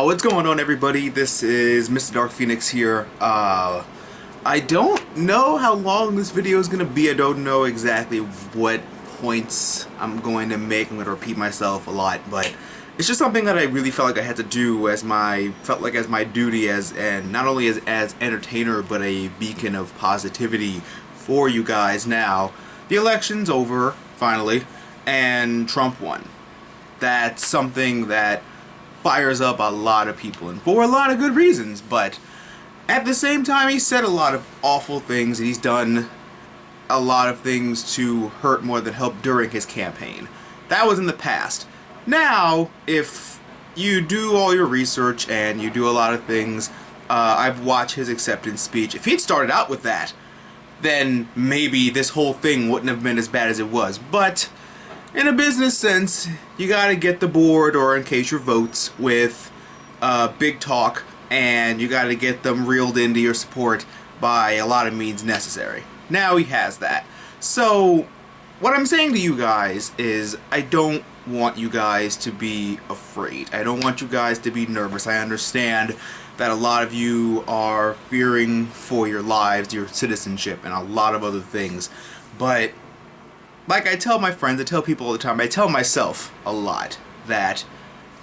What's going on, everybody? This is Mr. Dark Phoenix here. I don't know how long this video is going to be. I don't know exactly what points I'm going to make. I'm going to repeat myself a lot, but it's just something that I really felt like I had to do as my duty and not only as entertainer, but a beacon of positivity for you guys. Now, the election's over, finally, and Trump won. That's something that fires up a lot of people, and for a lot of good reasons, but at the same time he said a lot of awful things, and he's done a lot of things to hurt more than help during his campaign. That was in the past. Now, if you do all your research and you do a lot of things, I've watched his acceptance speech. If he'd started out with that, then maybe this whole thing wouldn't have been as bad as it was, but in a business sense, you gotta get the board or encase your votes with big talk, and you gotta get them reeled into your support by a lot of means necessary. Now he has that. So, what I'm saying to you guys is, I don't want you guys to be afraid. I don't want you guys to be nervous. I understand that a lot of you are fearing for your lives, your citizenship, and a lot of other things, but like I tell my friends, I tell people all the time, I tell myself a lot, that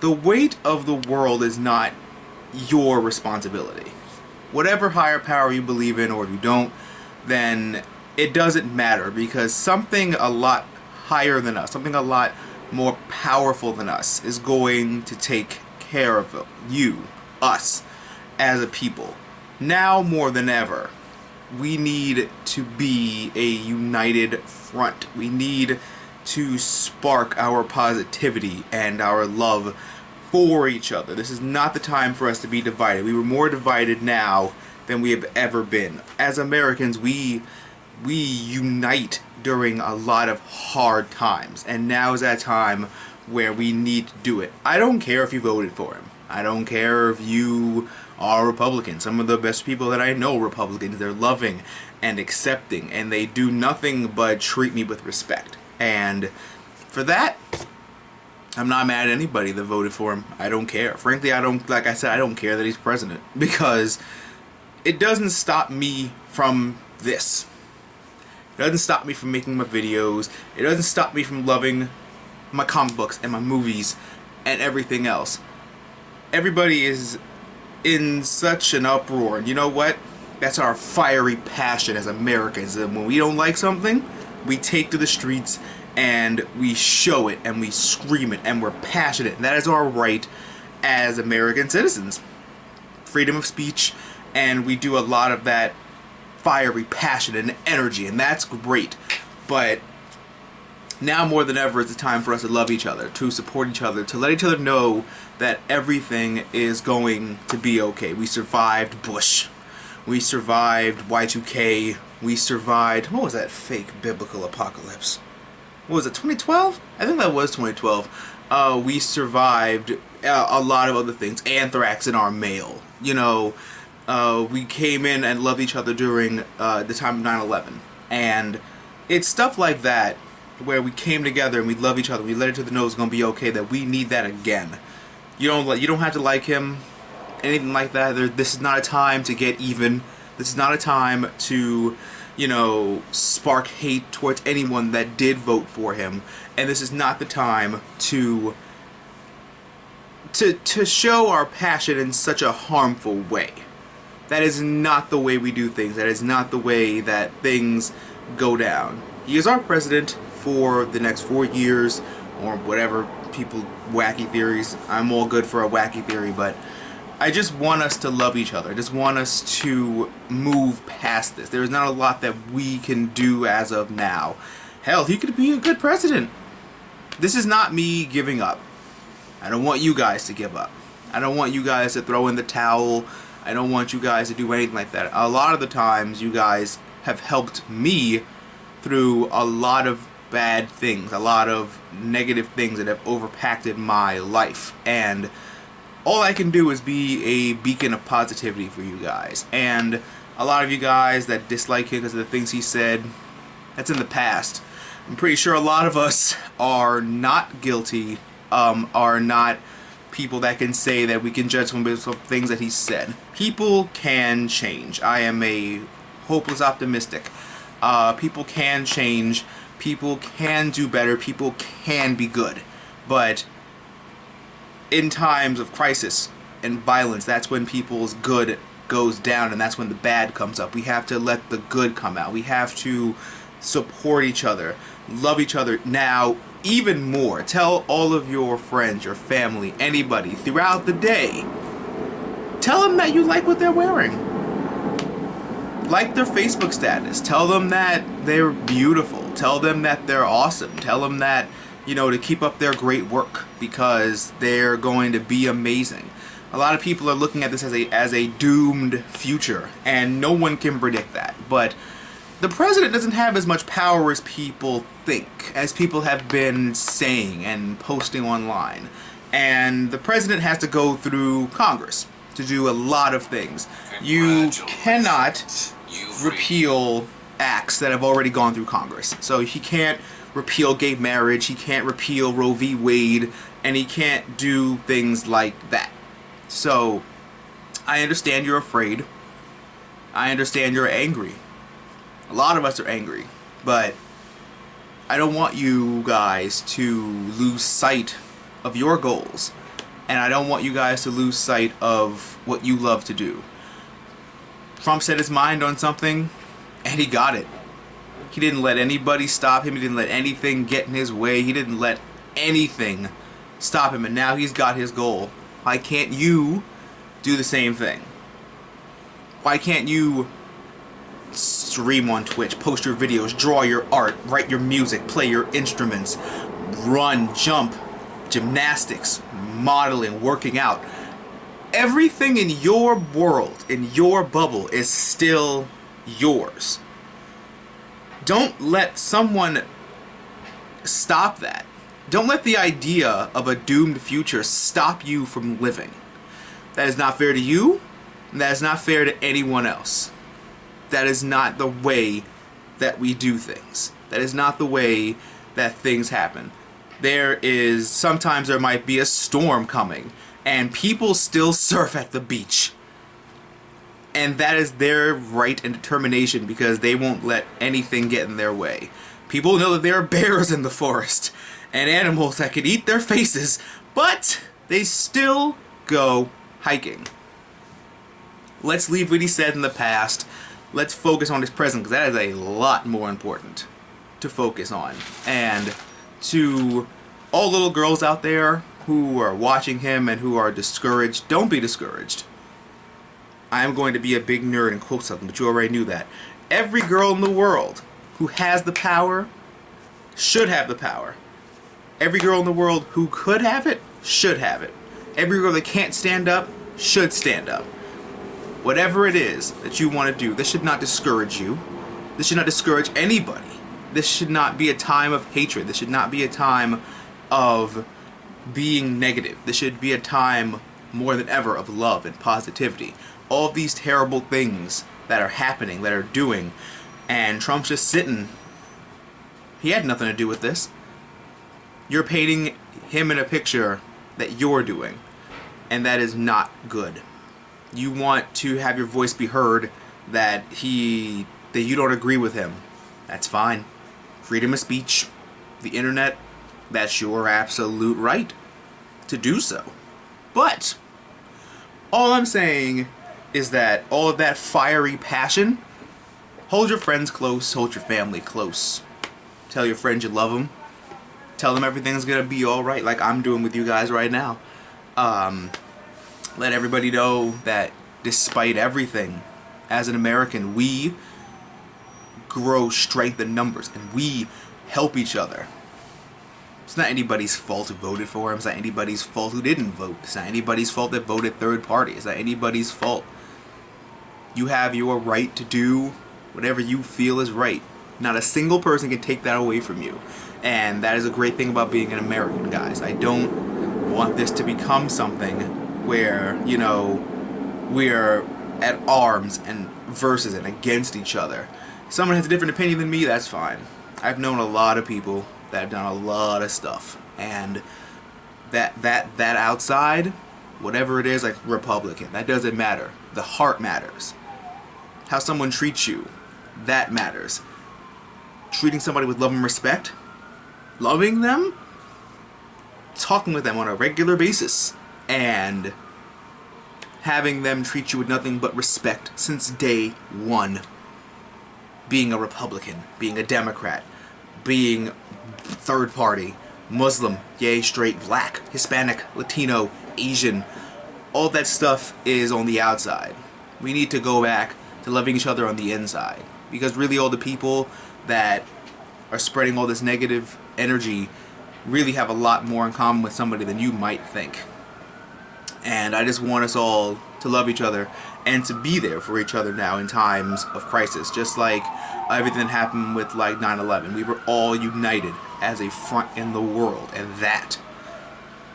the weight of the world is not your responsibility. Whatever higher power you believe in, or if you don't, then it doesn't matter, because something a lot higher than us, something a lot more powerful than us, is going to take care of you, us, as a people. Now more than ever, we need to be a united front. We need to spark our positivity and our love for each other. This is not the time for us to be divided. We were more divided now than we have ever been. As Americans, we unite during a lot of hard times, and now is that time where we need to do it. I don't care if you voted for him. I don't care if you are Republican. Some of the best people that I know are Republicans. They're loving and accepting, and they do nothing but treat me with respect. And for that, I'm not mad at anybody that voted for him. I don't care. Frankly, like I said, I don't care that he's president, because it doesn't stop me from this. It doesn't stop me from making my videos. It doesn't stop me from loving my comic books and my movies and everything else. Everybody is in such an uproar, and you know what? That's our fiery passion as Americans. And when we don't like something, we take to the streets and we show it and we scream it, and we're passionate, and that is our right as American citizens. Freedom of speech, and we do a lot of that fiery passion and energy, and that's great. But now more than ever, it's a time for us to love each other, to support each other, to let each other know that everything is going to be okay. We survived Bush. We survived Y2K. We survived, what was that fake biblical apocalypse? What was it, 2012? I think that was 2012. We survived a lot of other things. Anthrax in our mail. You know, we came in and loved each other during the time of 9/11. And it's stuff like that, where we came together and we love each other, we let each other know it's gonna be okay, that we need that again. You don't have to like him, anything like that. This is not a time to get even. This is not a time to, you know, spark hate towards anyone that did vote for him. And this is not the time to show our passion in such a harmful way. That is not the way we do things. That is not the way that things go down. He is our president for the next 4 years, or whatever people, wacky theories. I'm all good for a wacky theory, but I just want us to love each other. I just want us to move past this. There's not a lot that we can do as of now. Hell, he could be a good president. This is not me giving up. I don't want you guys to give up. I don't want you guys to throw in the towel. I don't want you guys to do anything like that. A lot of the times, you guys have helped me through a lot of bad things, a lot of negative things that have overpacted my life, and all I can do is be a beacon of positivity for you guys. And a lot of you guys that dislike him because of the things he said, that's in the past. I'm pretty sure a lot of us are not guilty, are not people that can say that we can judge some things that he said. People can change. I am a hopeless optimistic. People can change. People can do better. People can be good. But in times of crisis and violence, that's when people's good goes down, and that's when the bad comes up. We have to let the good come out. We have to support each other, love each other now even more. Tell all of your friends, your family, anybody throughout the day, tell them that you like what they're wearing. Like their Facebook status. Tell them that they're beautiful. Tell them that they're awesome. Tell them that, you know, to keep up their great work, because they're going to be amazing. A lot of people are looking at this as a doomed future, and no one can predict that. But the president doesn't have as much power as people think, as people have been saying and posting online. And the president has to go through Congress to do a lot of things. You cannot repeal acts that have already gone through Congress. So he can't repeal gay marriage, he can't repeal Roe v. Wade, and he can't do things like that. So I understand you're afraid. I understand you're angry. A lot of us are angry, but I don't want you guys to lose sight of your goals, and I don't want you guys to lose sight of what you love to do. Trump set his mind on something, and he got it. He didn't let anybody stop him. He didn't let anything get in his way. He didn't let anything stop him, and now he's got his goal. Why can't you do the same thing? Why can't you stream on Twitch, post your videos, draw your art, write your music, play your instruments, run, jump, gymnastics, modeling, working out? Everything in your world, in your bubble, is still yours. Don't let someone stop that. Don't let the idea of a doomed future stop you from living. That is not fair to you, and that is not fair to anyone else. That is not the way that we do things. That is not the way that things happen. Sometimes there might be a storm coming, and people still surf at the beach. And that is their right and determination, because they won't let anything get in their way. People know that there are bears in the forest and animals that could eat their faces, but they still go hiking. Let's leave what he said in the past. Let's focus on his present, because that is a lot more important to focus on. And to all little girls out there who are watching him and who are discouraged, don't be discouraged. I am going to be a big nerd and quote something, but you already knew that. Every girl in the world who has the power should have the power. Every girl in the world who could have it should have it. Every girl that can't stand up should stand up. Whatever it is that you want to do, this should not discourage you. This should not discourage anybody. This should not be a time of hatred. This should not be a time of being negative. This should be a time more than ever of love and positivity. All of these terrible things that are happening, that are doing, and Trump's just sitting. He had nothing to do with this. You're painting him in a picture that you're doing, and that is not good. You want to have your voice be heard, that you don't agree with him. That's fine. Freedom of speech, the internet, that's your absolute right to do so. But all I'm saying is that all of that fiery passion, hold your friends close, hold your family close. Tell your friends you love them. Tell them everything's gonna be alright, like I'm doing with you guys right now. Let everybody know that despite everything, as an American, we grow strength in numbers, and we help each other. It's not anybody's fault who voted for him. It's not anybody's fault who didn't vote. It's not anybody's fault that voted third party. It's not anybody's fault. You have your right to do whatever you feel is right. Not a single person can take that away from you. And that is a great thing about being an American, guys. I don't want this to become something where, you know, we're at arms and versus and against each other. If someone has a different opinion than me, that's fine. I've known a lot of people that have done a lot of stuff, and that outside, whatever it is, like Republican, that doesn't matter. The heart matters. How someone treats you, that matters. Treating somebody with love and respect, loving them, talking with them on a regular basis, and having them treat you with nothing but respect since day one. Being a Republican, being a Democrat, being third party, Muslim, gay, straight, black, Hispanic, Latino, Asian, all that stuff is on the outside. We need to go back to loving each other on the inside, because really all the people that are spreading all this negative energy really have a lot more in common with somebody than you might think. And I just want us all to love each other and to be there for each other now in times of crisis. Just like everything that happened with like 9/11. We were all united as a front in the world, and that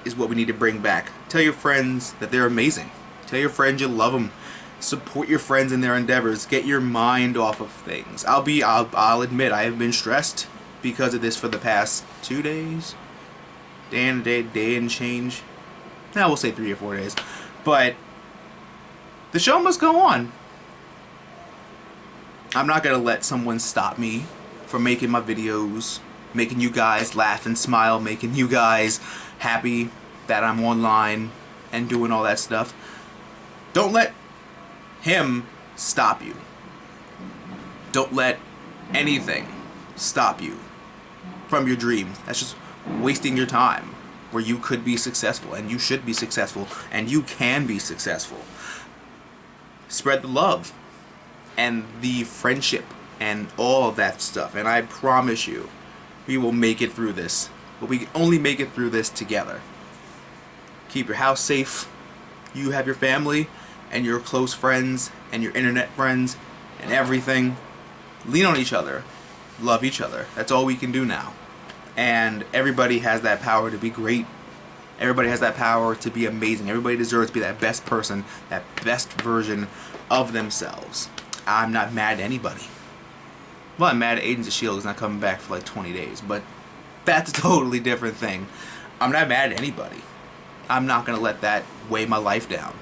is what we need to bring back. Tell your friends that they're amazing. Tell your friends you love them. Support your friends in their endeavors. Get your mind off of things. I'll admit I have been stressed because of this for the past 2 days. Day and change. Now we'll say 3 or 4 days. But the show must go on. I'm not gonna let someone stop me from making my videos, making you guys laugh and smile, making you guys happy that I'm online and doing all that stuff. Don't let him stop you. Don't let anything stop you from your dreams. That's just wasting your time, where you could be successful, and you should be successful, and you can be successful. Spread the love and the friendship and all of that stuff, and I promise you we will make it through this. But we can only make it through this together. Keep your house safe. You have your family and your close friends and your internet friends and everything. Lean on each other. Love each other. That's all we can do now. And everybody has that power to be great. Everybody has that power to be amazing. Everybody deserves to be that best person, that best version of themselves. I'm not mad at anybody. Well, I'm mad at Agents of S.H.I.E.L.D. is not coming back for like 20 days, but that's a totally different thing. I'm not mad at anybody. I'm not going to let that weigh my life down.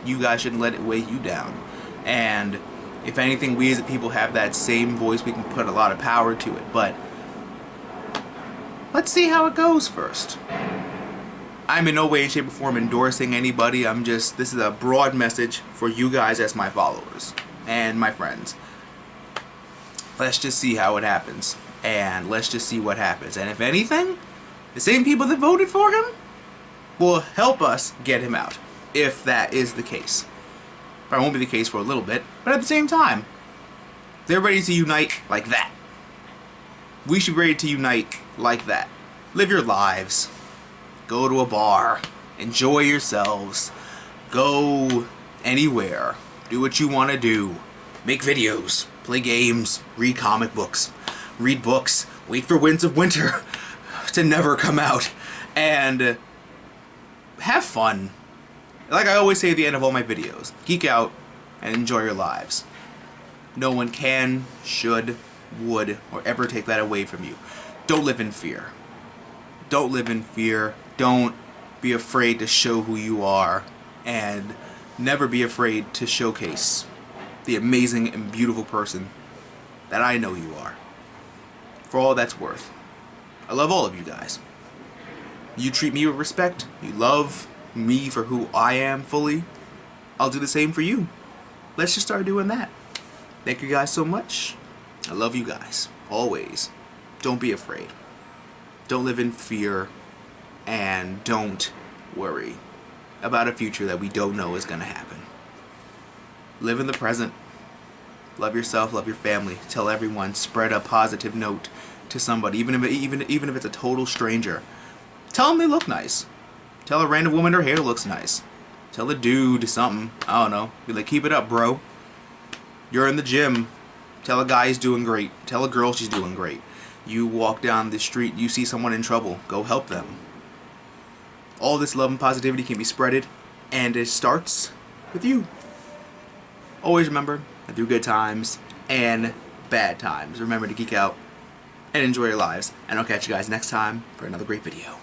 You guys shouldn't let it weigh you down. And if anything, we as a people have that same voice, we can put a lot of power to it. But let's see how it goes first. I'm in no way, shape, or form endorsing anybody. this is a broad message for you guys as my followers and my friends. Let's just see how it happens. And let's just see what happens. And if anything, the same people that voted for him will help us get him out, if that is the case. Probably won't be the case for a little bit, but at the same time, they're ready to unite like that. We should be ready to unite like that. Live your lives. Go to a bar. Enjoy yourselves. Go anywhere. Do what you want to do. Make videos. Play games. Read comic books. Read books. Wait for Winds of Winter to never come out. And have fun. Like I always say at the end of all my videos, geek out and enjoy your lives. No one can, should, would, or ever take that away from you. Don't live in fear. Don't live in fear. Don't be afraid to show who you are. And never be afraid to showcase the amazing and beautiful person that I know you are. For all that's worth. I love all of you guys. You treat me with respect. You love me for who I am fully. I'll do the same for you. Let's just start doing that. Thank you guys so much. I love you guys. Always. Don't be afraid. Don't live in fear. And don't worry about a future that we don't know is going to happen. Live in the present. Love yourself, love your family. Tell everyone. Spread a positive note to somebody, even if it's a total stranger. Tell them they look nice. Tell a random woman her hair looks nice. Tell a dude something. I don't know. Be like, keep it up, bro. You're in the gym. Tell a guy he's doing great. Tell a girl she's doing great. You walk down the street, you see someone in trouble. Go help them. All this love and positivity can be spreaded, and it starts with you. Always remember that through good times and bad times, remember to geek out and enjoy your lives. And I'll catch you guys next time for another great video.